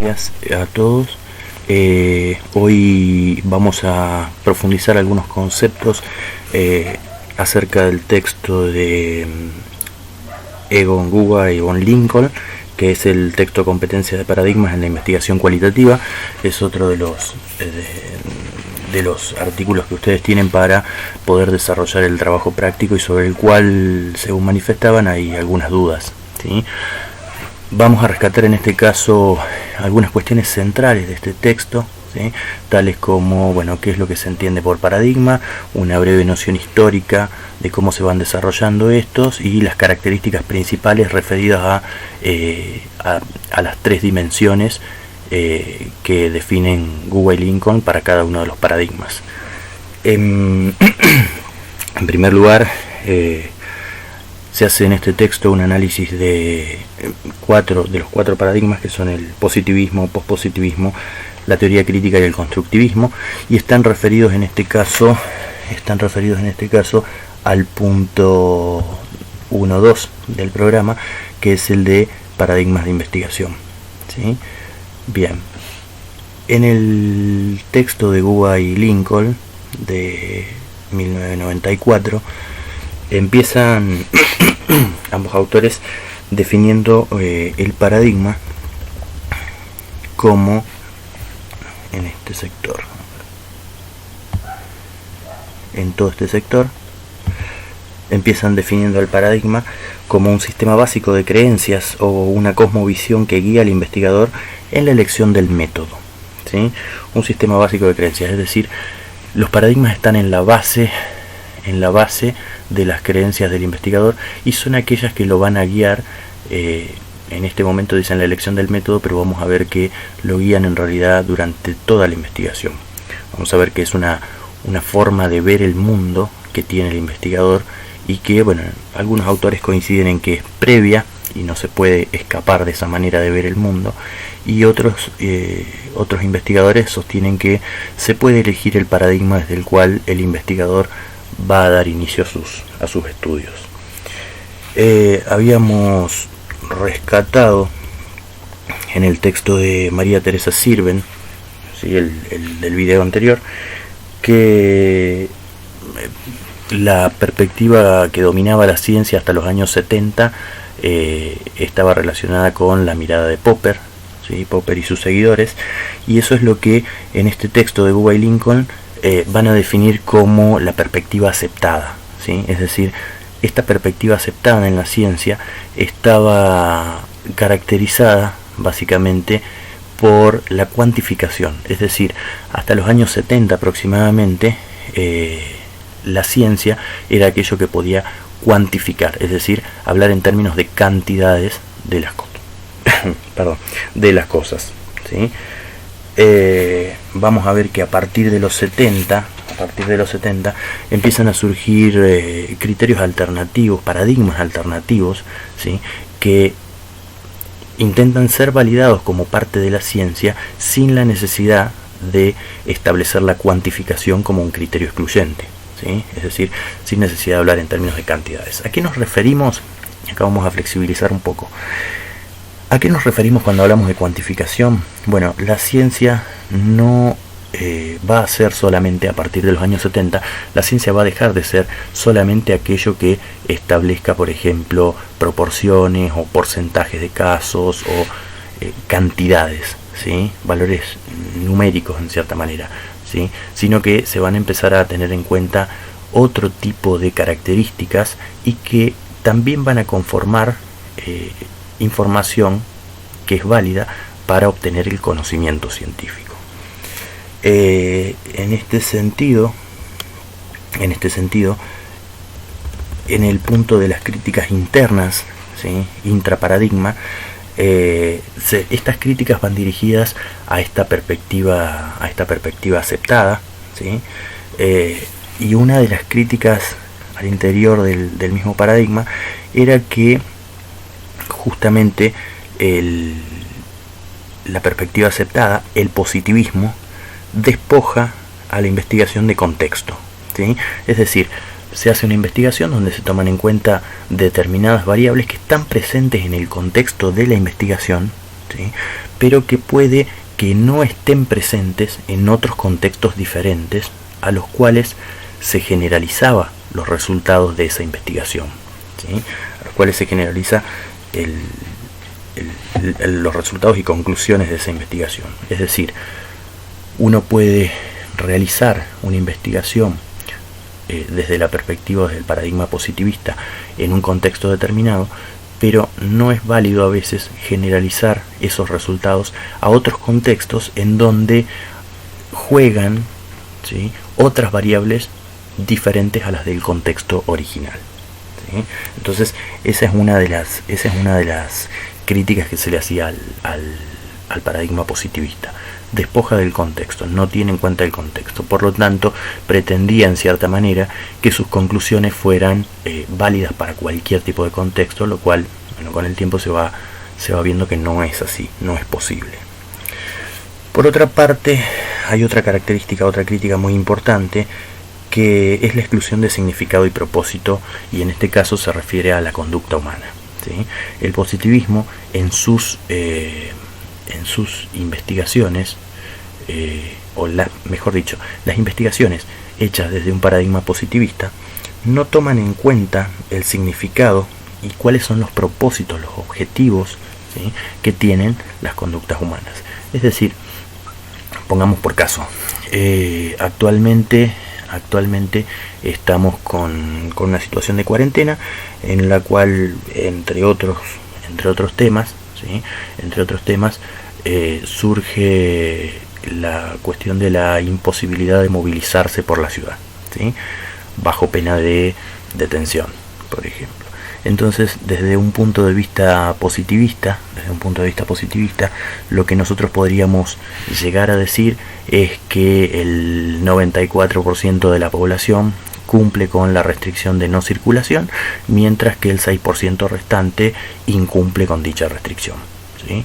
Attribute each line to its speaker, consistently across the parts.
Speaker 1: Gracias a todos. Hoy vamos a profundizar algunos conceptos acerca del texto de Egon Guba y Egon Lincoln, que es el texto Competencia de Paradigmas en la Investigación Cualitativa. Es otro de los artículos que ustedes tienen para poder desarrollar el trabajo práctico y sobre el cual, según manifestaban, hay algunas dudas, ¿sí? Vamos a rescatar en este caso algunas cuestiones centrales de este texto, ¿sí? Tales como, bueno, qué es lo que se entiende por paradigma, una breve noción histórica de cómo se van desarrollando estos y las características principales referidas a las tres dimensiones que definen Guba y Lincoln para cada uno de los paradigmas. En primer lugar, se hace en este texto un análisis de los cuatro paradigmas, que son el positivismo, pospositivismo, la teoría crítica y el constructivismo, y están referidos en este caso al punto 1.2 del programa, que es el de paradigmas de investigación, ¿sí? Bien, en el texto de Guba y Lincoln de 1994 empiezan ambos autores definiendo el paradigma como, en este sector, en todo este sector, empiezan definiendo el paradigma como un sistema básico de creencias o una cosmovisión que guía al investigador en la elección del método, ¿sí? Un sistema básico de creencias, es decir, los paradigmas están en la base de las creencias del investigador y son aquellas que lo van a guiar. En este momento dicen la elección del método, pero vamos a ver que lo guían en realidad durante toda la investigación. Vamos a ver que es una forma de ver el mundo que tiene el investigador y que, bueno, algunos autores coinciden en que es previa y no se puede escapar de esa manera de ver el mundo, y otros investigadores sostienen que se puede elegir el paradigma desde el cual el investigador va a dar inicio a sus estudios. Habíamos rescatado en el texto de María Teresa Sirven, ¿sí? el del video anterior, que la perspectiva que dominaba la ciencia hasta los años 70 estaba relacionada con la mirada de Popper, ¿sí? Popper y sus seguidores, y eso es lo que en este texto de Guba y Lincoln van a definir como la perspectiva aceptada, ¿sí? Es decir, esta perspectiva aceptada en la ciencia estaba caracterizada básicamente por la cuantificación, es decir, hasta los años 70 aproximadamente, la ciencia era aquello que podía cuantificar, es decir, hablar en términos de cantidades de las cosas, ¿sí? Vamos a ver que a partir de los 70 empiezan a surgir criterios alternativos, paradigmas alternativos, ¿sí? Que intentan ser validados como parte de la ciencia sin la necesidad de establecer la cuantificación como un criterio excluyente, ¿sí? Es decir, sin necesidad de hablar en términos de cantidades. ¿A qué nos referimos? Acá vamos a flexibilizar un poco. ¿A qué nos referimos cuando hablamos de cuantificación? Bueno, la ciencia no va a ser solamente a partir de los años 70, la ciencia va a dejar de ser solamente aquello que establezca, por ejemplo, proporciones o porcentajes de casos o cantidades, ¿sí? Valores numéricos en cierta manera, ¿sí? Sino que se van a empezar a tener en cuenta otro tipo de características y que también van a conformar información que es válida para obtener el conocimiento científico. En este sentido, en el punto de las críticas internas, ¿sí? Intraparadigma, estas críticas van dirigidas a esta perspectiva aceptada, ¿sí? Y una de las críticas al interior del mismo paradigma era que justamente la perspectiva aceptada, el positivismo, despoja a la investigación de contexto, ¿sí? Es decir, se hace una investigación donde se toman en cuenta determinadas variables que están presentes en el contexto de la investigación, ¿sí? Pero que puede que no estén presentes en otros contextos diferentes a los cuales se generalizaba los resultados de esa investigación, ¿sí? A los cuales se generaliza los resultados y conclusiones de esa investigación. Es decir, uno puede realizar una investigación desde la perspectiva del paradigma positivista en un contexto determinado, pero no es válido a veces generalizar esos resultados a otros contextos en donde juegan, ¿sí?, otras variables diferentes a las del contexto original, ¿sí? Entonces esa es una de las críticas que se le hacía al paradigma positivista. Despoja del contexto, no tiene en cuenta el contexto, por lo tanto pretendía en cierta manera que sus conclusiones fueran válidas para cualquier tipo de contexto, lo cual, bueno, con el tiempo se va viendo que no es así, no es posible. Por otra parte, hay otra característica, otra crítica muy importante, que es la exclusión de significado y propósito, y en este caso se refiere a la conducta humana, ¿sí? El positivismo en sus investigaciones, mejor dicho, las investigaciones hechas desde un paradigma positivista no toman en cuenta el significado y cuáles son los propósitos, los objetivos, ¿sí?, que tienen las conductas humanas. Es decir, pongamos por caso, actualmente estamos con una situación de cuarentena en la cual, entre otros temas, ¿sí?, surge la cuestión de la imposibilidad de movilizarse por la ciudad, ¿sí?, bajo pena de detención, por ejemplo. Entonces, desde un punto de vista positivista, lo que nosotros podríamos llegar a decir es que el 94% de la población cumple con la restricción de no circulación, mientras que el 6% restante incumple con dicha restricción, ¿sí?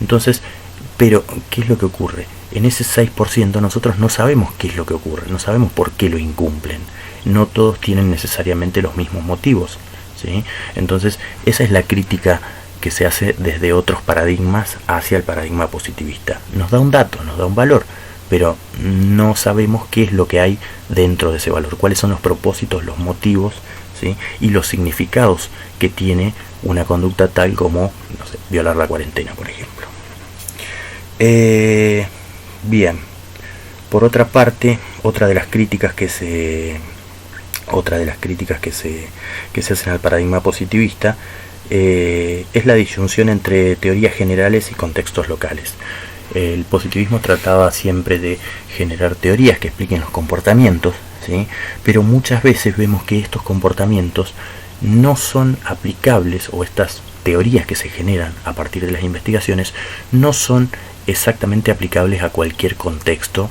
Speaker 1: Entonces, pero ¿qué es lo que ocurre? En ese 6% nosotros no sabemos qué es lo que ocurre, no sabemos por qué lo incumplen. No todos tienen necesariamente los mismos motivos, ¿sí? Entonces, esa es la crítica que se hace desde otros paradigmas hacia el paradigma positivista. Nos da un dato, nos da un valor, pero no sabemos qué es lo que hay dentro de ese valor, cuáles son los propósitos, los motivos, ¿sí?, y los significados que tiene una conducta tal como, no sé, violar la cuarentena, por ejemplo. Bien, por otra parte, otra de las críticas que se hacen al paradigma positivista es la disyunción entre teorías generales y contextos locales. El positivismo trataba siempre de generar teorías que expliquen los comportamientos, ¿sí?, pero muchas veces vemos que estos comportamientos no son aplicables, o estas teorías que se generan a partir de las investigaciones no son exactamente aplicables a cualquier contexto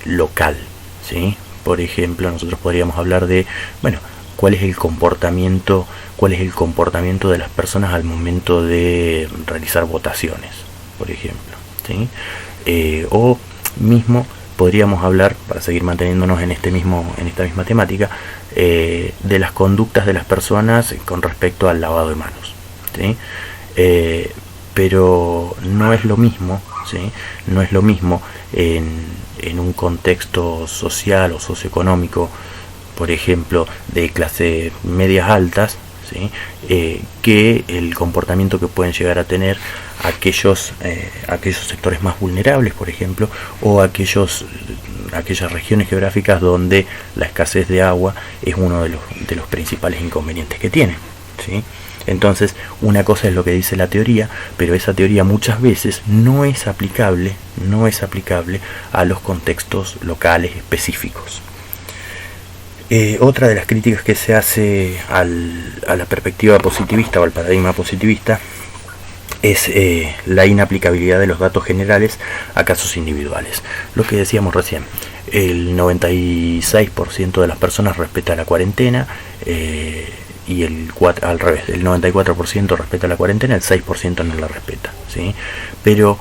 Speaker 1: local, ¿sí? Por ejemplo, nosotros podríamos hablar de, bueno, cuál es el comportamiento de las personas al momento de realizar votaciones, por ejemplo, ¿sí? O mismo podríamos hablar, para seguir manteniéndonos en esta misma temática, de las conductas de las personas con respecto al lavado de manos, ¿sí? Pero no es lo mismo, ¿sí?, no es lo mismo en un contexto social o socioeconómico, por ejemplo, de clase medias altas, ¿sí?, que el comportamiento que pueden llegar a tener aquellos sectores más vulnerables, por ejemplo, o aquellas regiones geográficas donde la escasez de agua es uno de los principales inconvenientes que tienen, ¿sí? Entonces, una cosa es lo que dice la teoría, pero esa teoría muchas veces no es aplicable a los contextos locales específicos. Otra de las críticas que se hace a la perspectiva positivista o al paradigma positivista es la inaplicabilidad de los datos generales a casos individuales. Lo que decíamos recién, el 96% de las personas respeta la cuarentena, y al revés, el 94% respeta la cuarentena, el 6% no la respeta, ¿sí? Pero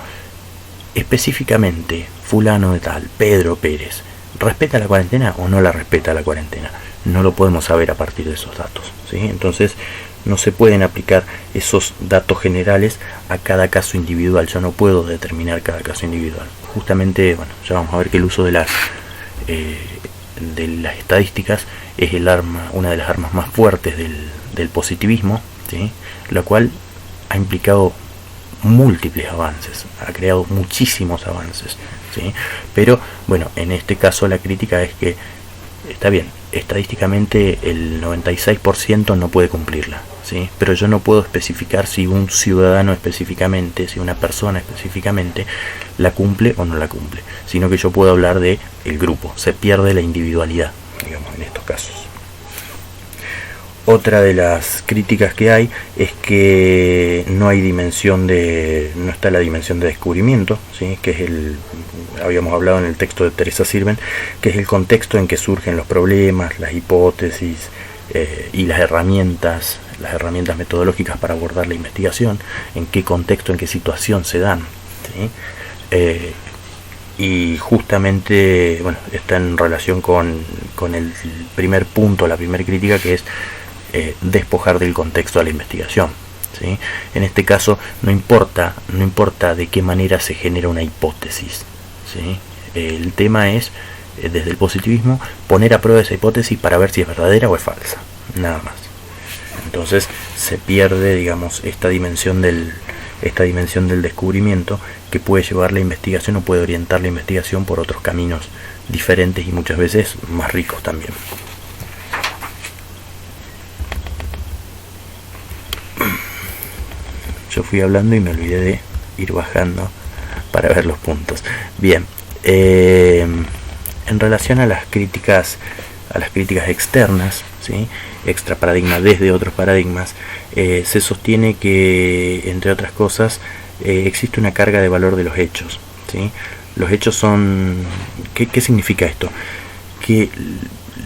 Speaker 1: específicamente, fulano de tal, Pedro Pérez, ¿respeta la cuarentena o no la respeta la cuarentena? No lo podemos saber a partir de esos datos, ¿sí? Entonces, no se pueden aplicar esos datos generales a cada caso individual. Yo no puedo determinar cada caso individual. Justamente, bueno, ya vamos a ver que el uso de las estadísticas es una de las armas más fuertes del positivismo, ¿sí? La cual ha implicado múltiples avances, ha creado muchísimos avances, ¿sí? Pero bueno, en este caso la crítica es que está bien, estadísticamente el 96% no puede cumplirla, ¿sí? Pero yo no puedo especificar si un ciudadano específicamente, si una persona específicamente la cumple o no la cumple, sino que yo puedo hablar de el grupo. Se pierde la individualidad, digamos, en estos casos. Otra de las críticas que hay es que no está la dimensión de descubrimiento, ¿sí? Que es habíamos hablado en el texto de Teresa Sirven, que es el contexto en que surgen los problemas, las hipótesis y las herramientas metodológicas para abordar la investigación, en qué contexto, en qué situación se dan, ¿sí? Y justamente, bueno, está en relación con el primer punto, la primera crítica, que es despojar del contexto a la investigación, ¿sí? En este caso no importa de qué manera se genera una hipótesis, ¿sí? El tema es, desde el positivismo, poner a prueba esa hipótesis para ver si es verdadera o es falsa, nada más. Entonces se pierde, digamos, esta dimensión del descubrimiento, que puede llevar la investigación o puede orientar la investigación por otros caminos diferentes y muchas veces más ricos también. Yo fui hablando y me olvidé de ir bajando para ver los puntos. Bien, en relación a las críticas externas, ¿sí? Extra paradigma desde otros paradigmas, se sostiene que, entre otras cosas, existe una carga de valor de los hechos, ¿sí? Los hechos son... ¿Qué significa esto? Que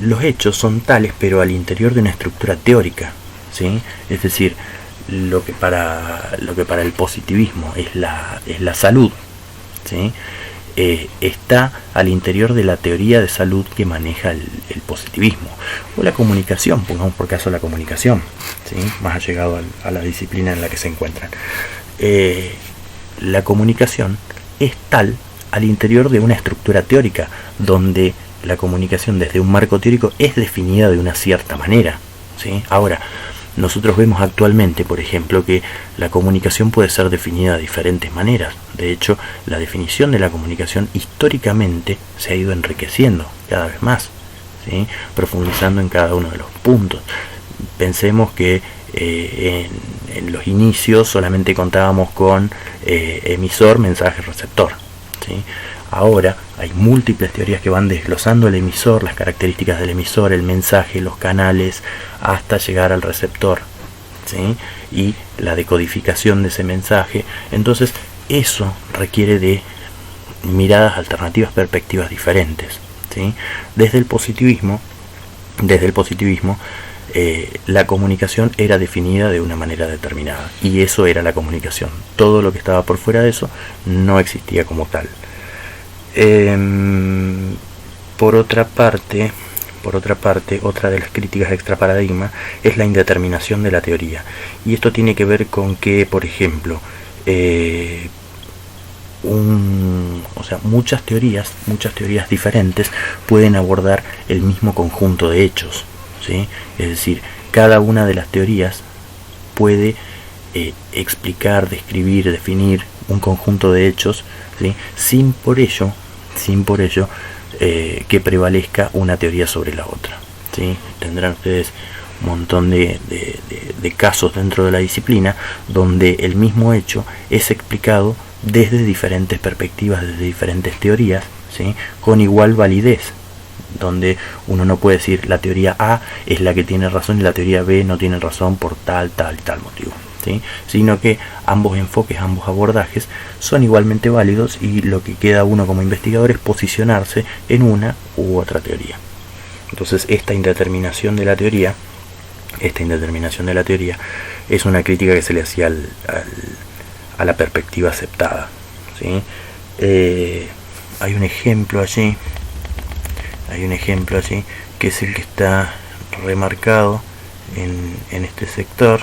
Speaker 1: los hechos son tales, pero al interior de una estructura teórica, ¿sí? Es decir, lo que para el positivismo es la salud, ¿sí? Está al interior de la teoría de salud que maneja el positivismo, o la comunicación, pongamos por caso la comunicación, ¿sí? Más allegado a la disciplina en la que se encuentran. La comunicación es tal al interior de una estructura teórica, donde la comunicación desde un marco teórico es definida de una cierta manera, ¿sí? Ahora, nosotros vemos actualmente, por ejemplo, que la comunicación puede ser definida de diferentes maneras. De hecho, la definición de la comunicación históricamente se ha ido enriqueciendo cada vez más, ¿sí? Profundizando en cada uno de los puntos. Pensemos que en los inicios solamente contábamos con emisor, mensaje, receptor, ¿sí? Ahora hay múltiples teorías que van desglosando el emisor, las características del emisor, el mensaje, los canales, hasta llegar al receptor, ¿sí? Y la decodificación de ese mensaje. Entonces eso requiere de miradas alternativas, perspectivas diferentes, ¿sí? Desde el positivismo, la comunicación era definida de una manera determinada, y eso era la comunicación. Todo lo que estaba por fuera de eso no existía como tal. Por otra parte, otra de las críticas extra paradigma es la indeterminación de la teoría, y esto tiene que ver con que, por ejemplo, muchas teorías diferentes pueden abordar el mismo conjunto de hechos, ¿sí? Es decir, cada una de las teorías puede explicar, describir, definir un conjunto de hechos, ¿sí? Sin por ello que prevalezca una teoría sobre la otra, ¿sí? Tendrán ustedes un montón de casos dentro de la disciplina donde el mismo hecho es explicado desde diferentes perspectivas, desde diferentes teorías, ¿sí? Con igual validez, donde uno no puede decir la teoría A es la que tiene razón y la teoría B no tiene razón por tal motivo, ¿sí? Sino que ambos enfoques, ambos abordajes son igualmente válidos, y lo que queda uno como investigador es posicionarse en una u otra teoría. Entonces esta indeterminación de la teoría es una crítica que se le hacía a la perspectiva aceptada, ¿sí? Hay un ejemplo allí que es el que está remarcado en este sector,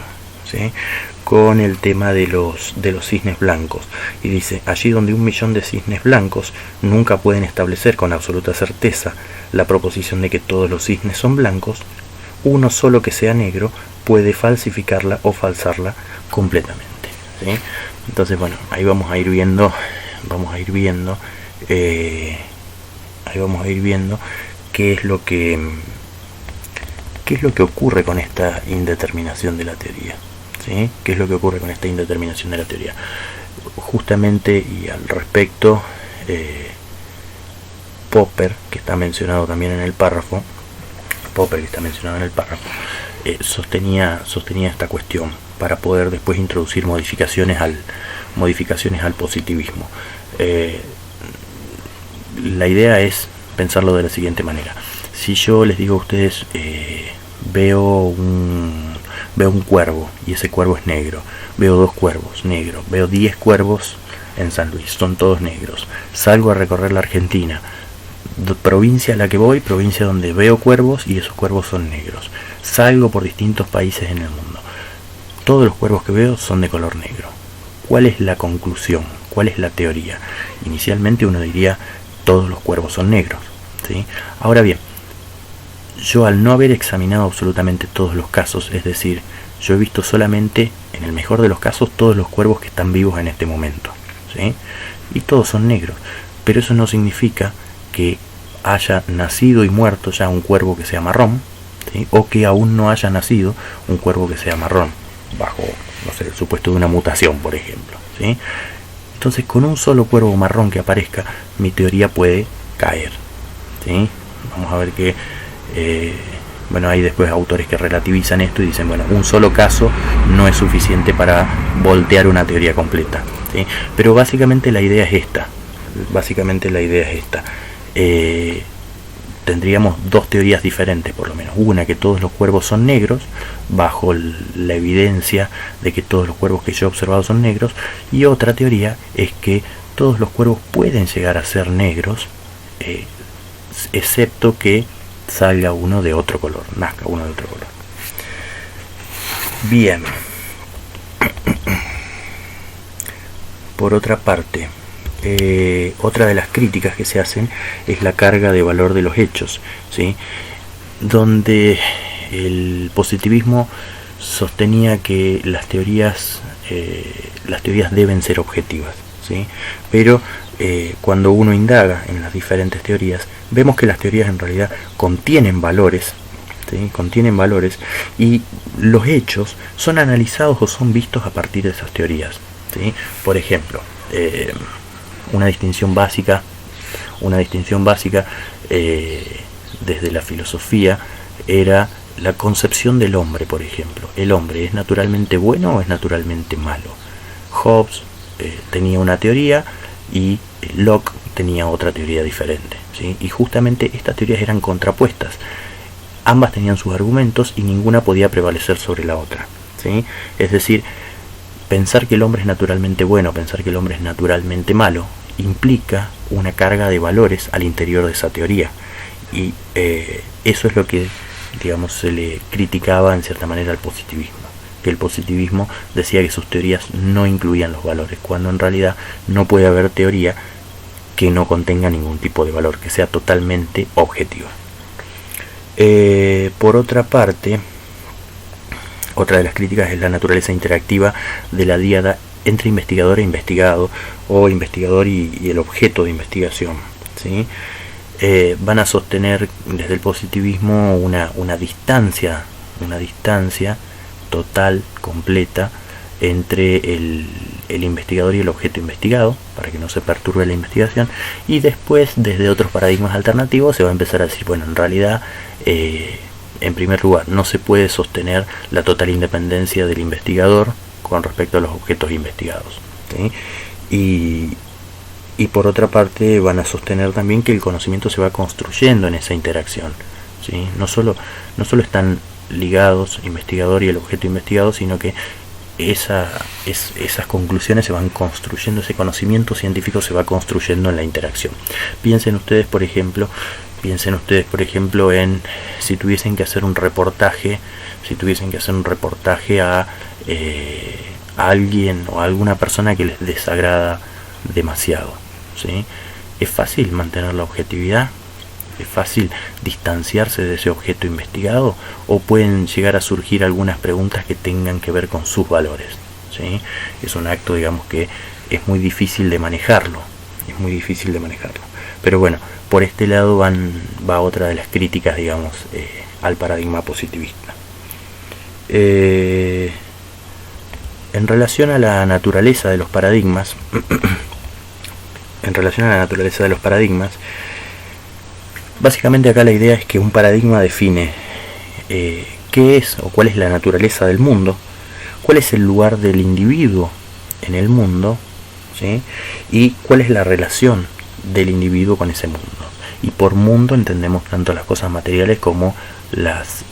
Speaker 1: ¿sí?, con el tema de los cisnes blancos, y dice: allí donde 1.000.000 de cisnes blancos nunca pueden establecer con absoluta certeza la proposición de que todos los cisnes son blancos, uno solo que sea negro puede falsificarla o falsarla completamente, ¿sí? Entonces, bueno, ahí vamos a ir viendo qué es lo que ocurre con esta indeterminación de la teoría, ¿sí? ¿Qué es lo que ocurre con esta indeterminación de la teoría? Justamente, y al respecto, Popper, que está mencionado también en el párrafo, sostenía esta cuestión para poder después introducir modificaciones al positivismo. La idea es pensarlo de la siguiente manera: si yo les digo a ustedes, veo un cuervo y ese cuervo es negro, veo 2 cuervos negros, veo 10 cuervos en San Luis, son todos negros, salgo a recorrer la Argentina, provincia a la que voy, provincia donde veo cuervos y esos cuervos son negros, salgo por distintos países en el mundo, todos los cuervos que veo son de color negro. ¿Cuál es la conclusión? ¿Cuál es la teoría? Inicialmente uno diría: todos los cuervos son negros, ¿sí? Ahora bien, yo, al no haber examinado absolutamente todos los casos, es decir, yo he visto solamente, en el mejor de los casos, todos los cuervos que están vivos en este momento, ¿sí?, y todos son negros, pero eso no significa que haya nacido y muerto ya un cuervo que sea marrón, ¿sí?, o que aún no haya nacido un cuervo que sea marrón, bajo, no sé, el supuesto de una mutación, por ejemplo, ¿sí? Entonces, con un solo cuervo marrón que aparezca, mi teoría puede caer, ¿sí? Vamos a ver que bueno, hay después autores que relativizan esto y dicen: bueno, un solo caso no es suficiente para voltear una teoría completa, ¿sí? Pero básicamente la idea es esta. Tendríamos 2 teorías diferentes, por lo menos. Una, que todos los cuervos son negros, bajo la evidencia de que todos los cuervos que yo he observado son negros, y otra teoría es que todos los cuervos pueden llegar a ser negros, excepto que salga uno de otro color, nazca uno de otro color. Bien. Por otra parte, otra de las críticas que se hacen es la carga de valor de los hechos, ¿sí?, donde el positivismo sostenía que las teorías deben ser objetivas, ¿sí?, pero cuando uno indaga en las diferentes teorías, vemos que las teorías en realidad contienen valores, ¿sí?, contienen valores, y los hechos son analizados o son vistos a partir de esas teorías, ¿sí? Por ejemplo, una distinción básica desde la filosofía era la concepción del hombre. Por ejemplo, ¿el hombre es naturalmente bueno o es naturalmente malo? Hobbes tenía una teoría y Locke tenía otra teoría diferente, ¿sí? Y justamente estas teorías eran contrapuestas, ambas tenían sus argumentos y ninguna podía prevalecer sobre la otra, ¿sí? Es decir, pensar que el hombre es naturalmente bueno, pensar que el hombre es naturalmente malo, implica una carga de valores al interior de esa teoría, y eso es lo que, digamos, se le criticaba en cierta manera al positivismo, que el positivismo decía que sus teorías no incluían los valores, cuando en realidad no puede haber teoría que no contenga ningún tipo de valor, que sea totalmente objetiva. Por otra parte, otra de las críticas es la naturaleza interactiva de la diada entre investigador e investigado, o investigador y el objeto de investigación, ¿sí? Van a sostener desde el positivismo una distancia total, completa, entre el investigador y el objeto investigado, para que no se perturbe la investigación, y después, desde otros paradigmas alternativos, se va a empezar a decir: bueno, en realidad, en primer lugar, no se puede sostener la total independencia del investigador con respecto a los objetos investigados, ¿sí? Y por otra parte, van a sostener también que el conocimiento se va construyendo en esa interacción, ¿sí? No solo están ligados investigador y el objeto investigado, sino que esas conclusiones se van construyendo, ese conocimiento científico se va construyendo en la interacción. Piensen ustedes, por ejemplo, Piensen ustedes, por ejemplo, en si tuviesen que hacer un reportaje, a alguien o a alguna persona que les desagrada demasiado, ¿sí? ¿Es fácil mantener la objetividad? ¿Es fácil distanciarse de ese objeto investigado? ¿O pueden llegar a surgir algunas preguntas que tengan que ver con sus valores? ¿Sí? Es un acto, digamos, que es muy difícil de manejarlo. Pero bueno, por este lado va otra de las críticas, digamos, al paradigma positivista. En relación a la naturaleza de los paradigmas, básicamente acá la idea es que un paradigma define qué es o cuál es la naturaleza del mundo, cuál es el lugar del individuo en el mundo, ¿sí? Y cuál es la relación del individuo con ese mundo. Y por mundo entendemos tanto las cosas materiales como las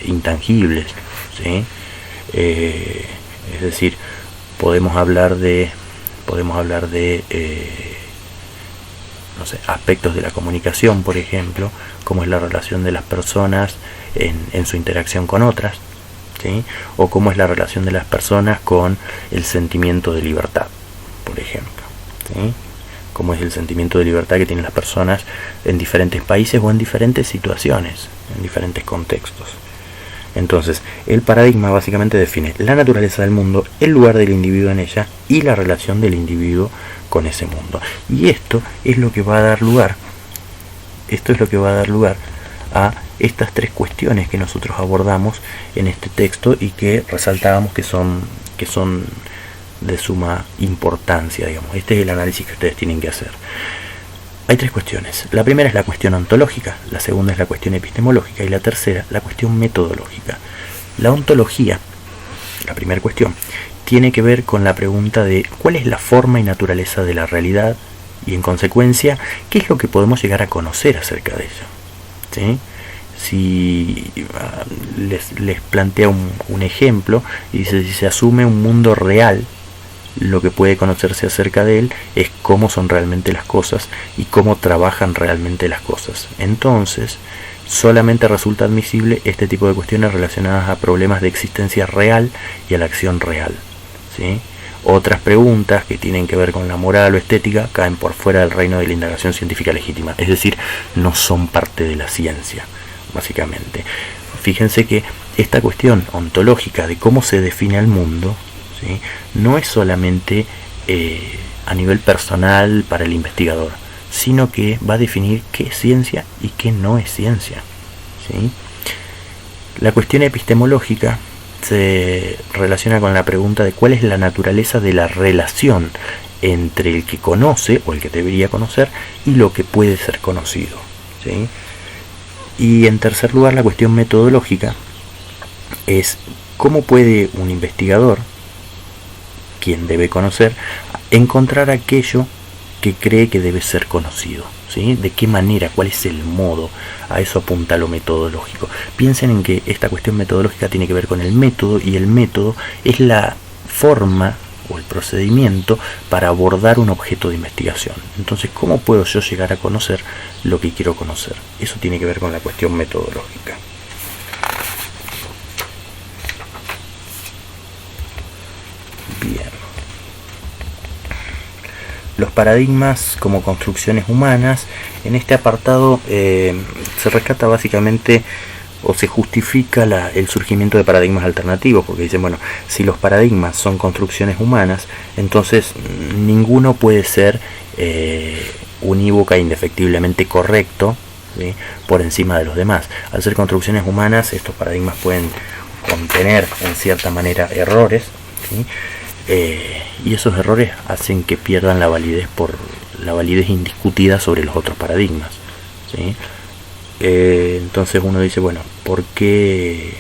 Speaker 1: intangibles, ¿sí? Es decir, podemos hablar de no sé, aspectos de la comunicación, por ejemplo, cómo es la relación de las personas en su interacción con otras, ¿sí? O cómo es la relación de las personas con el sentimiento de libertad, por ejemplo, ¿sí? Cómo es el sentimiento de libertad que tienen las personas en diferentes países o en diferentes situaciones, en diferentes contextos. Entonces, el paradigma básicamente define la naturaleza del mundo, el lugar del individuo en ella y la relación del individuo con ese mundo. Y esto es lo que va a dar lugar a estas tres cuestiones que nosotros abordamos en este texto y que resaltábamos que son de suma importancia, digamos. Este es el análisis que ustedes tienen que hacer. Hay tres cuestiones. La primera es la cuestión ontológica, la segunda es la cuestión epistemológica y la tercera, la cuestión metodológica. La ontología, la primera cuestión, tiene que ver con la pregunta de cuál es la forma y naturaleza de la realidad y, en consecuencia, qué es lo que podemos llegar a conocer acerca de ella, ¿sí? Si les plantea un ejemplo y dice, si se asume un mundo real, lo que puede conocerse acerca de él es cómo son realmente las cosas y cómo trabajan realmente las cosas. Entonces, solamente resulta admisible este tipo de cuestiones relacionadas a problemas de existencia real y a la acción real, ¿sí? Otras preguntas que tienen que ver con la moral o estética caen por fuera del reino de la indagación científica legítima, es decir, no son parte de la ciencia, básicamente. Fíjense que esta cuestión ontológica de cómo se define al mundo, ¿sí?, no es solamente a nivel personal para el investigador, sino que va a definir qué es ciencia y qué no es ciencia, ¿sí? La cuestión epistemológica se relaciona con la pregunta de cuál es la naturaleza de la relación entre el que conoce o el que debería conocer y lo que puede ser conocido, ¿sí? Y en tercer lugar, la cuestión metodológica es cómo puede un investigador, quien debe conocer, encontrar aquello que cree que debe ser conocido, ¿sí? De qué manera, cuál es el modo. A eso apunta lo metodológico. Piensen en que esta cuestión metodológica tiene que ver con el método, y el método es la forma o el procedimiento para abordar un objeto de investigación. Entonces, ¿cómo puedo yo llegar a conocer lo que quiero conocer? Eso tiene que ver con la cuestión metodológica. Bien. Los paradigmas como construcciones humanas. En este apartado se rescata básicamente o se justifica el surgimiento de paradigmas alternativos, porque dicen, bueno, si los paradigmas son construcciones humanas, entonces ninguno puede ser unívoca e indefectiblemente correcto, ¿sí?, por encima de los demás. Al ser construcciones humanas, estos paradigmas pueden contener en cierta manera errores, ¿sí?, y esos errores hacen que pierdan la validez por la validez indiscutida sobre los otros paradigmas, ¿sí? Entonces uno dice, bueno, ¿por qué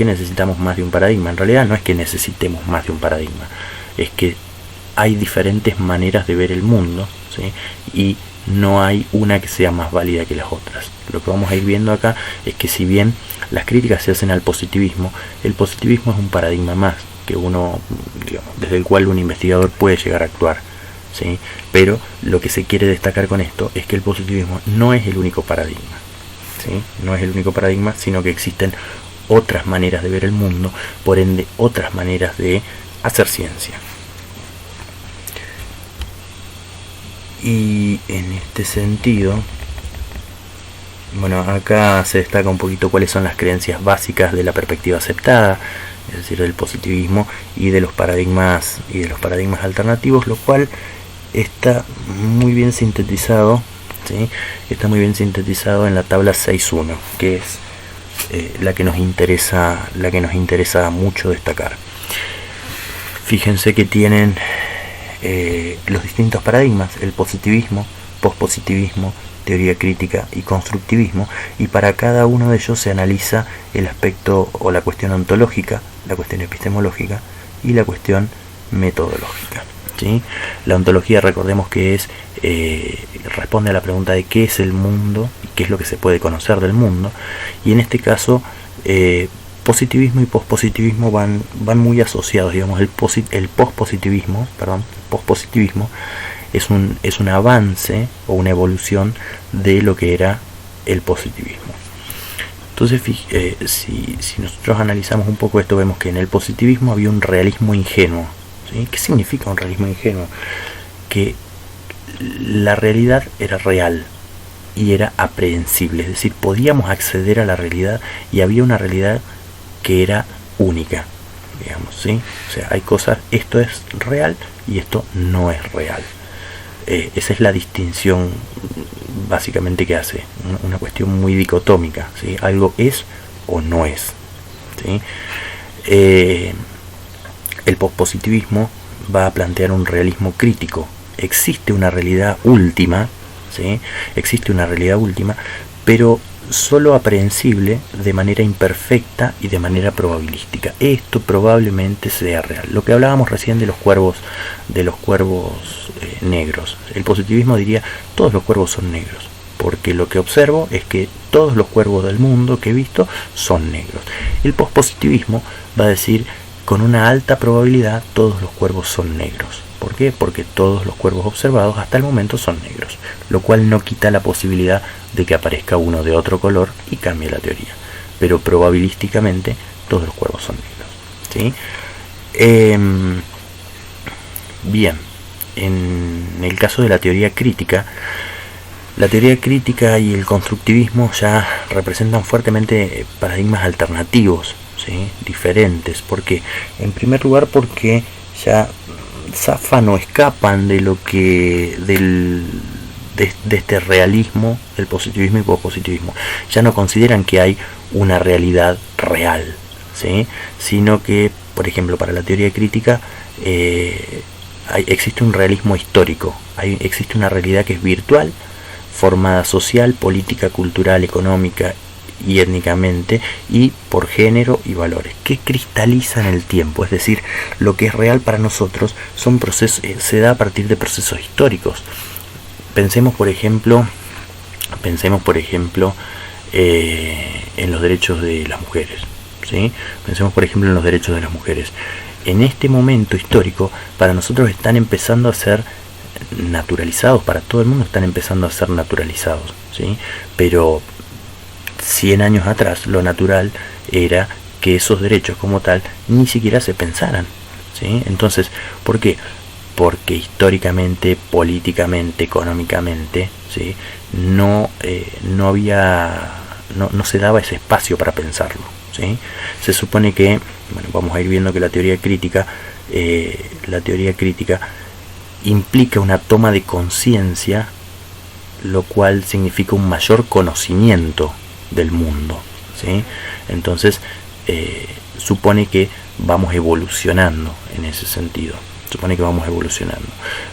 Speaker 1: necesitamos más de un paradigma? En realidad no es que necesitemos más de un paradigma, es que hay diferentes maneras de ver el mundo, ¿sí?, y no hay una que sea más válida que las otras. Lo que vamos a ir viendo acá es que, si bien las críticas se hacen al positivismo, el positivismo es un paradigma más que uno, digamos, desde el cual un investigador puede llegar a actuar, ¿sí? Pero lo que se quiere destacar con esto es que el positivismo no es el único paradigma, ¿sí? No es el único paradigma, sino que existen otras maneras de ver el mundo, por ende otras maneras de hacer ciencia. Y en este sentido, bueno, acá se destaca un poquito cuáles son las creencias básicas de la perspectiva aceptada, es decir, del positivismo y de los paradigmas alternativos, lo cual está muy bien sintetizado, ¿sí? Está muy bien sintetizado en la tabla 6.1, que es la que nos interesa mucho destacar. Fíjense que tienen los distintos paradigmas: el positivismo, pospositivismo, teoría crítica y constructivismo, y para cada uno de ellos se analiza el aspecto o la cuestión ontológica, la cuestión epistemológica y la cuestión metodológica, ¿sí? La ontología, recordemos que responde a la pregunta de qué es el mundo y qué es lo que se puede conocer del mundo, y en este caso positivismo y pospositivismo van muy asociados, digamos. El pospositivismo es un avance o una evolución de lo que era el positivismo. Entonces, si nosotros analizamos un poco esto, vemos que en el positivismo había un realismo ingenuo, ¿sí? ¿Qué significa un realismo ingenuo? Que la realidad era real y era aprehensible, es decir, podíamos acceder a la realidad y había una realidad que era única, digamos, ¿sí? O sea, hay cosas, esto es real y esto no es real. Esa es la distinción básicamente que hace, una cuestión muy dicotómica, ¿sí? Algo es o no es, ¿sí? El pospositivismo va a plantear un realismo crítico. Existe una realidad última, ¿sí? Existe una realidad última, pero solo aprehensible de manera imperfecta y de manera probabilística. Esto probablemente sea real. Lo que hablábamos recién de los cuervos negros. El positivismo diría: todos los cuervos son negros, porque lo que observo es que todos los cuervos del mundo que he visto son negros. El pospositivismo va a decir: con una alta probabilidad todos los cuervos son negros. ¿Por qué? Porque todos los cuervos observados hasta el momento son negros, lo cual no quita la posibilidad de que aparezca uno de otro color y cambie la teoría, pero probabilísticamente todos los cuervos son negros, ¿sí? Bien, en el caso de la teoría crítica y el constructivismo ya representan fuertemente paradigmas alternativos, ¿sí? Diferentes. ¿Por qué? En primer lugar, porque ya zafan o escapan de lo que de este realismo del positivismo y pospositivismo. Ya no consideran que hay una realidad real, ¿sí? Sino que, por ejemplo, para la teoría crítica existe un realismo histórico, existe una realidad que es virtual, formada social, política, cultural, económica y étnicamente, y por género y valores, que cristalizan el tiempo. Es decir, lo que es real para nosotros son procesos, se da a partir de procesos históricos. Pensemos por ejemplo en los derechos de las mujeres, ¿sí? Pensemos por ejemplo en los derechos de las mujeres. En este momento histórico, para nosotros están empezando a ser naturalizados, para todo el mundo están empezando a ser naturalizados, ¿sí? Pero 100 años atrás lo natural era que esos derechos como tal ni siquiera se pensaran, ¿sí? Entonces, ¿por qué? Porque históricamente, políticamente, económicamente, ¿sí? No se daba ese espacio para pensarlo, ¿sí? Se supone que, bueno, vamos a ir viendo que la teoría crítica implica una toma de conciencia, lo cual significa un mayor conocimiento del mundo, ¿sí? Entonces supone que vamos evolucionando en ese sentido.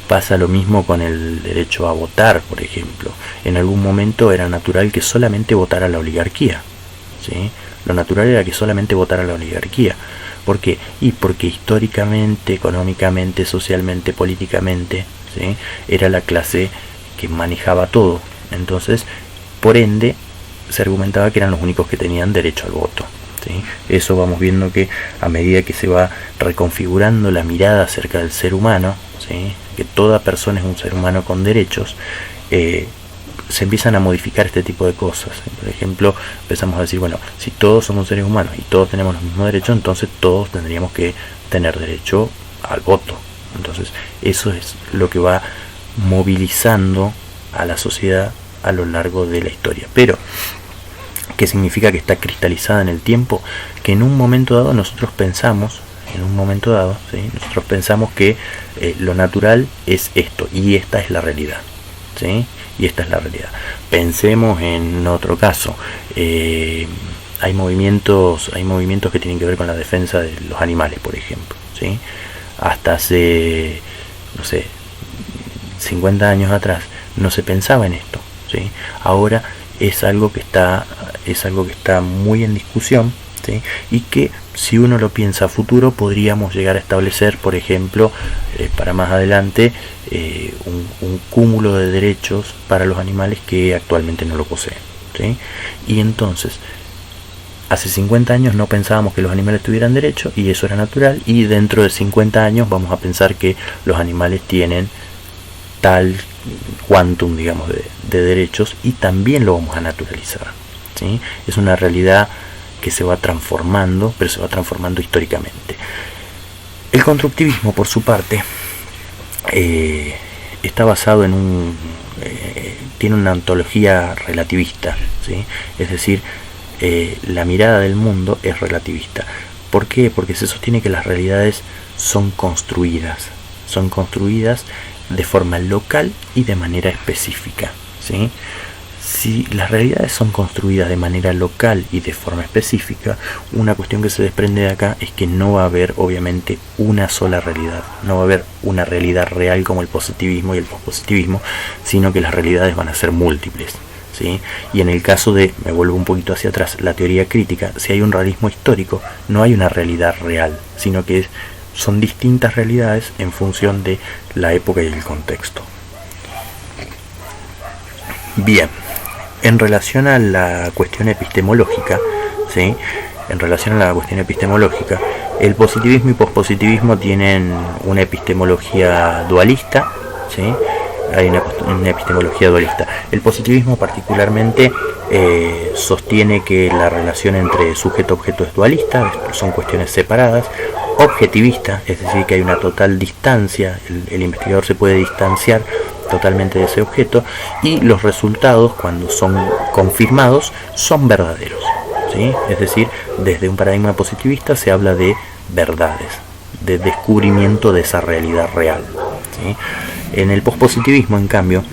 Speaker 1: Pasa lo mismo con el derecho a votar, por ejemplo. En algún momento era natural que solamente votara la oligarquía, ¿sí? Lo natural era que solamente votara la oligarquía. ¿Por qué? Y porque históricamente, económicamente, socialmente, políticamente, ¿sí? Era la clase que manejaba todo. Entonces, por ende, se argumentaba que eran los únicos que tenían derecho al voto, ¿sí? Eso vamos viendo que a medida que se va reconfigurando la mirada acerca del ser humano, ¿sí?, que toda persona es un ser humano con derechos, se empiezan a modificar este tipo de cosas. Por ejemplo, empezamos a decir, bueno, si todos somos seres humanos y todos tenemos los mismos derechos, entonces todos tendríamos que tener derecho al voto. Entonces eso es lo que va movilizando a la sociedad a lo largo de la historia. Pero ¿qué significa que está cristalizada en el tiempo? Que en un momento dado nosotros pensamos, ¿sí?, nosotros pensamos que lo natural es esto y esta es la realidad, ¿sí? Y esta es la realidad. Pensemos en otro caso. Hay movimientos que tienen que ver con la defensa de los animales, por ejemplo, ¿sí? Hasta hace, no sé, 50 años atrás no se pensaba en esto, ¿sí? Ahora es algo que está muy en discusión, ¿sí? Y que si uno lo piensa a futuro podríamos llegar a establecer, por ejemplo, para más adelante, un cúmulo de derechos para los animales que actualmente no lo poseen, ¿sí? Y entonces, hace 50 años no pensábamos que los animales tuvieran derecho y eso era natural, y dentro de 50 años vamos a pensar que los animales tienen tal quantum, digamos, de derechos, y también lo vamos a naturalizar, ¿sí? Es una realidad que se va transformando, pero se va transformando históricamente. El constructivismo, por su parte, está basado en tiene una ontología relativista, ¿sí? Es decir, la mirada del mundo es relativista. ¿Por qué? Porque se sostiene que las realidades son construidas de forma local y de manera específica, ¿sí? Si las realidades son construidas de manera local y de forma específica, una cuestión que se desprende de acá es que no va a haber, obviamente, una sola realidad. No va a haber una realidad real como el positivismo y el pospositivismo, sino que las realidades van a ser múltiples, ¿sí? Y en el caso de, me vuelvo un poquito hacia atrás, la teoría crítica, si hay un realismo histórico, no hay una realidad real, sino que son distintas realidades en función de la época y el contexto. Bien, en relación a la cuestión epistemológica, ¿sí?, el positivismo y pospositivismo tienen una epistemología dualista, ¿sí? Hay una epistemología dualista. El positivismo particularmente sostiene que la relación entre sujeto-objeto es dualista, son cuestiones separadas. Objetivista, es decir, que hay una total distancia, el investigador se puede distanciar totalmente de ese objeto, y los resultados, cuando son confirmados, son verdaderos, ¿sí? Es decir, desde un paradigma positivista se habla de verdades, de descubrimiento de esa realidad real, ¿sí? En el pospositivismo, en cambio,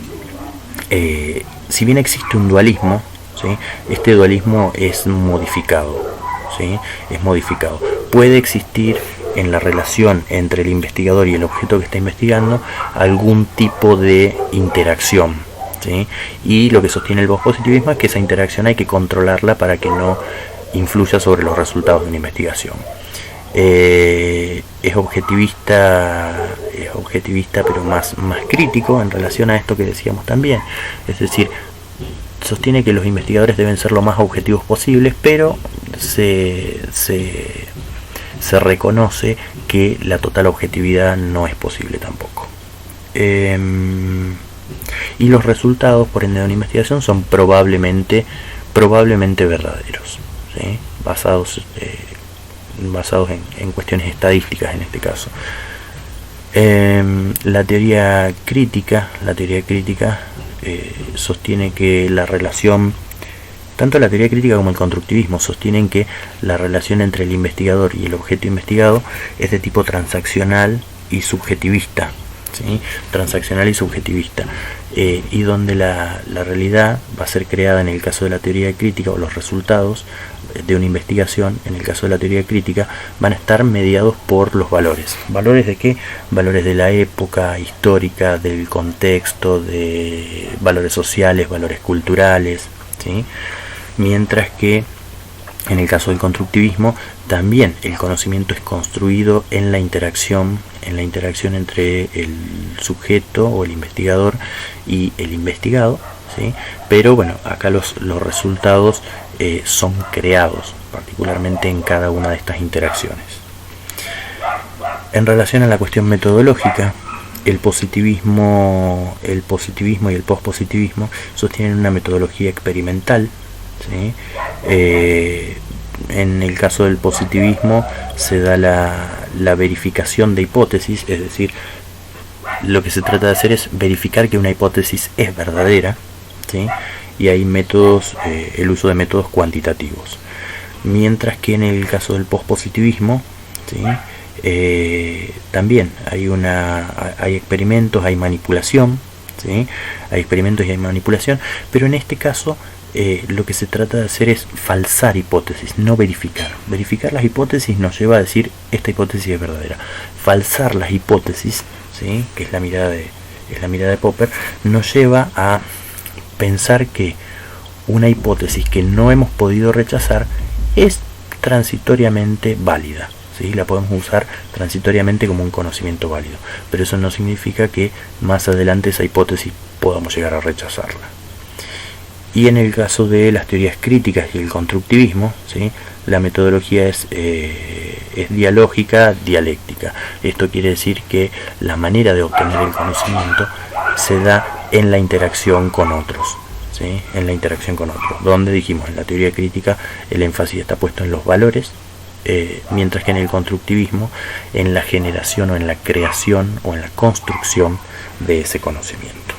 Speaker 1: si bien existe un dualismo, ¿sí?, este dualismo es modificado, ¿sí? Es modificado. Puede existir en la relación entre el investigador y el objeto que está investigando algún tipo de interacción, ¿sí? Y lo que sostiene el pospositivismo es que esa interacción hay que controlarla para que no influya sobre los resultados de una investigación. Es objetivista, pero más crítico en relación a esto que decíamos también. Es decir, sostiene que los investigadores deben ser lo más objetivos posibles, pero se reconoce que la total objetividad no es posible tampoco. Y los resultados, por ende, de una investigación son probablemente verdaderos, ¿sí?, basados en cuestiones estadísticas en este caso. La teoría crítica sostiene que la relación, tanto la teoría crítica como el constructivismo sostienen que la relación entre el investigador y el objeto investigado es de tipo transaccional y subjetivista, ¿sí? Y donde la realidad va a ser creada en el caso de la teoría crítica, o los resultados de una investigación en el caso de la teoría crítica van a estar mediados por los valores. ¿Valores de qué? Valores de la época histórica, del contexto, de valores sociales, valores culturales, ¿sí? Mientras que en el caso del constructivismo también el conocimiento es construido en la interacción entre el sujeto o el investigador y el investigado, ¿sí? Pero bueno, acá los resultados son creados particularmente en cada una de estas interacciones. En relación a la cuestión metodológica, el positivismo y el pospositivismo sostienen una metodología experimental, ¿sí? En el caso del positivismo se da la verificación de hipótesis, es decir, lo que se trata de hacer es verificar que una hipótesis es verdadera, ¿sí? Y hay métodos, el uso de métodos cuantitativos. Mientras que en el caso del pospositivismo, ¿sí? También hay experimentos, hay manipulación, ¿sí? Hay experimentos y hay manipulación, pero en este caso lo que se trata de hacer es falsar hipótesis, no verificar. Verificar las hipótesis nos lleva a decir esta hipótesis es verdadera. Falsar las hipótesis, ¿sí? Que es la mirada de Popper, nos lleva a pensar que una hipótesis que no hemos podido rechazar es transitoriamente válida, ¿sí? La podemos usar transitoriamente como un conocimiento válido, pero eso no significa que más adelante esa hipótesis podamos llegar a rechazarla. Y en el caso de las teorías críticas y el constructivismo, ¿sí? La metodología es dialógica, dialéctica. Esto quiere decir que la manera de obtener el conocimiento se da en la interacción con otros, ¿sí? En la interacción con otros, donde dijimos en la teoría crítica el énfasis está puesto en los valores, mientras que en el constructivismo en la generación o en la creación o en la construcción de ese conocimiento.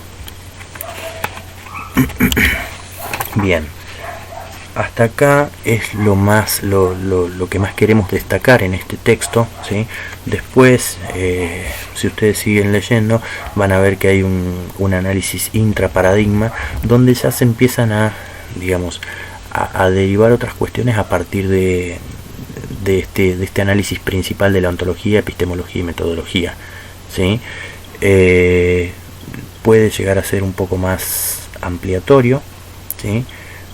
Speaker 1: Bien, hasta acá es lo que más queremos destacar en este texto, ¿sí? Después, si ustedes siguen leyendo, van a ver que hay un análisis intraparadigma, donde ya se empiezan a derivar otras cuestiones a partir de este análisis principal de la ontología, epistemología y metodología, ¿sí? Puede llegar a ser un poco más ampliatorio, ¿sí?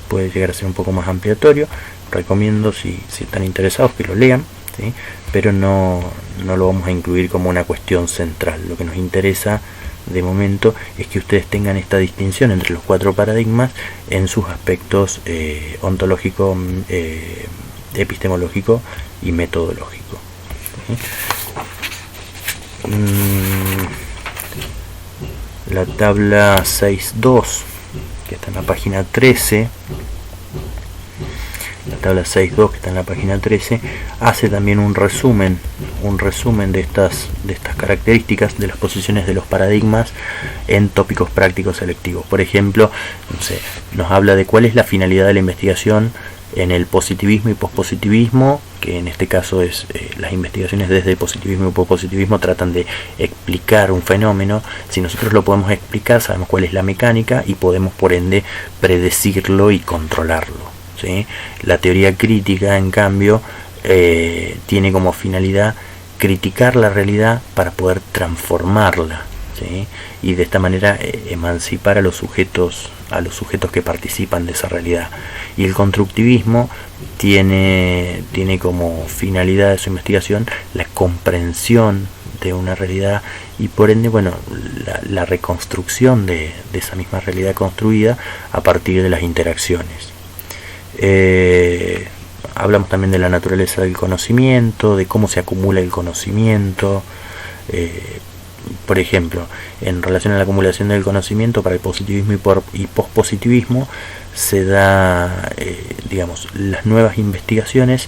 Speaker 1: Puede llegar a ser un poco más ampliatorio. Recomiendo, si están interesados, que lo lean, ¿sí? Pero no lo vamos a incluir como una cuestión central. Lo que nos interesa de momento es que ustedes tengan esta distinción entre los 4 paradigmas en sus aspectos ontológico, epistemológico y metodológico, ¿sí? La tabla 6.2, que está en la página 13, la tabla 6.2 que está en la página 13, hace también un resumen de estas características de las posiciones de los paradigmas en tópicos prácticos selectivos. Por ejemplo, nos habla de cuál es la finalidad de la investigación en el positivismo y pospositivismo, que en este caso es las investigaciones desde el positivismo y pospositivismo tratan de explicar un fenómeno. Si nosotros lo podemos explicar, sabemos cuál es la mecánica y podemos por ende predecirlo y controlarlo, ¿sí? La teoría crítica, en cambio, tiene como finalidad criticar la realidad para poder transformarla, ¿sí? Y de esta manera emancipar a los sujetos que participan de esa realidad. Y el constructivismo tiene como finalidad de su investigación la comprensión de una realidad y por ende la reconstrucción de esa misma realidad construida a partir de las interacciones. Hablamos también de la naturaleza del conocimiento, de cómo se acumula el conocimiento. Por ejemplo, en relación a la acumulación del conocimiento para el positivismo y pospositivismo se da, las nuevas investigaciones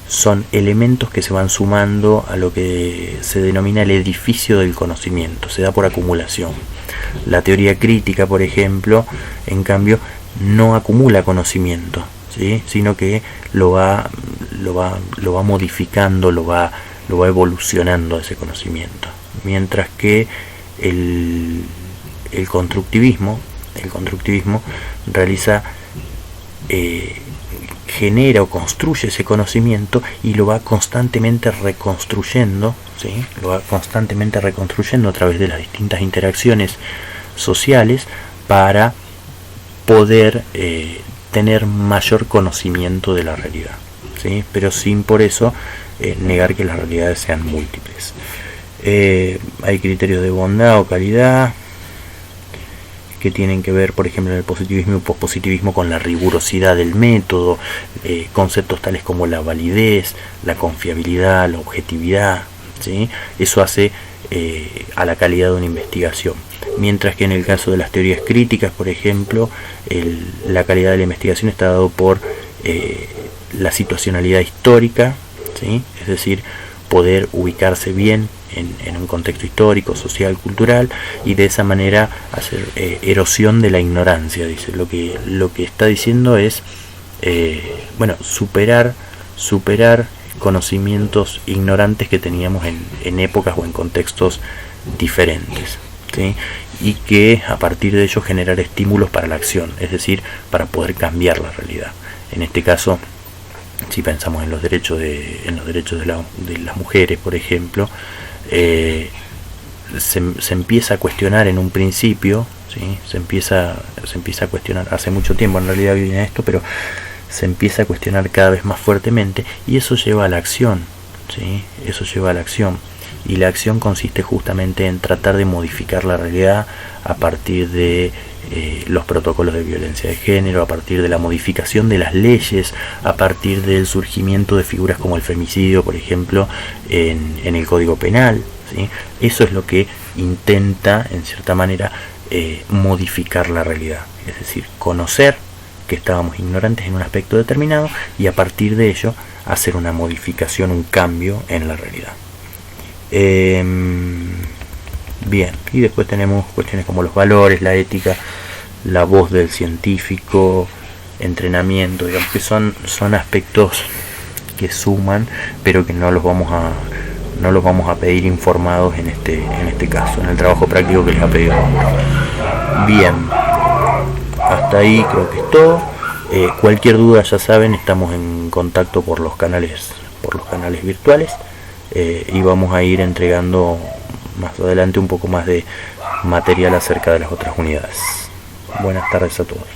Speaker 1: son elementos que se van sumando a lo que se denomina el edificio del conocimiento, se da por acumulación. La teoría crítica, por ejemplo, en cambio, no acumula conocimiento, ¿sí? Sino que lo va modificando, lo va evolucionando ese conocimiento. Mientras que el constructivismo realiza, genera o construye ese conocimiento y lo va constantemente reconstruyendo, ¿sí? Lo va constantemente reconstruyendo a través de las distintas interacciones sociales para poder tener mayor conocimiento de la realidad, ¿sí? Pero sin por eso negar que las realidades sean múltiples. Hay criterios de bondad o calidad que tienen que ver, por ejemplo, en el positivismo y pospositivismo con la rigurosidad del método, conceptos tales como la validez, la confiabilidad, la objetividad, ¿sí? Eso hace a la calidad de una investigación. Mientras que en el caso de las teorías críticas, por ejemplo, la calidad de la investigación está dado por la situacionalidad histórica, ¿sí? Es decir, poder ubicarse bien en un contexto histórico, social, cultural, y de esa manera hacer erosión de la ignorancia. Dice, lo que está diciendo es superar conocimientos ignorantes que teníamos en épocas o en contextos diferentes, ¿sí? Y que a partir de ello generar estímulos para la acción, es decir, para poder cambiar la realidad. En este caso, si pensamos en los derechos de las mujeres, por ejemplo, se empieza a cuestionar en un principio, ¿sí? se empieza a cuestionar hace mucho tiempo, en realidad viene esto, pero se empieza a cuestionar cada vez más fuertemente, y eso lleva a la acción, ¿sí? Eso lleva a la acción, y la acción consiste justamente en tratar de modificar la realidad a partir de los protocolos de violencia de género, a partir de la modificación de las leyes, a partir del surgimiento de figuras como el femicidio, por ejemplo, en el Código Penal, ¿sí? Eso es lo que intenta, en cierta manera, modificar la realidad, es decir, conocer que estábamos ignorantes en un aspecto determinado y a partir de ello hacer una modificación, un cambio en la realidad. Bien, y después tenemos cuestiones como los valores, la ética, la voz del científico, entrenamiento, digamos que son aspectos que suman, pero que no los vamos a pedir informados en este caso, en el trabajo práctico que les ha pedido. Bien, hasta ahí creo que es todo. Cualquier duda, ya saben, estamos en contacto por los canales virtuales, y vamos a ir entregando más adelante un poco más de material acerca de las otras unidades. Buenas tardes a todos.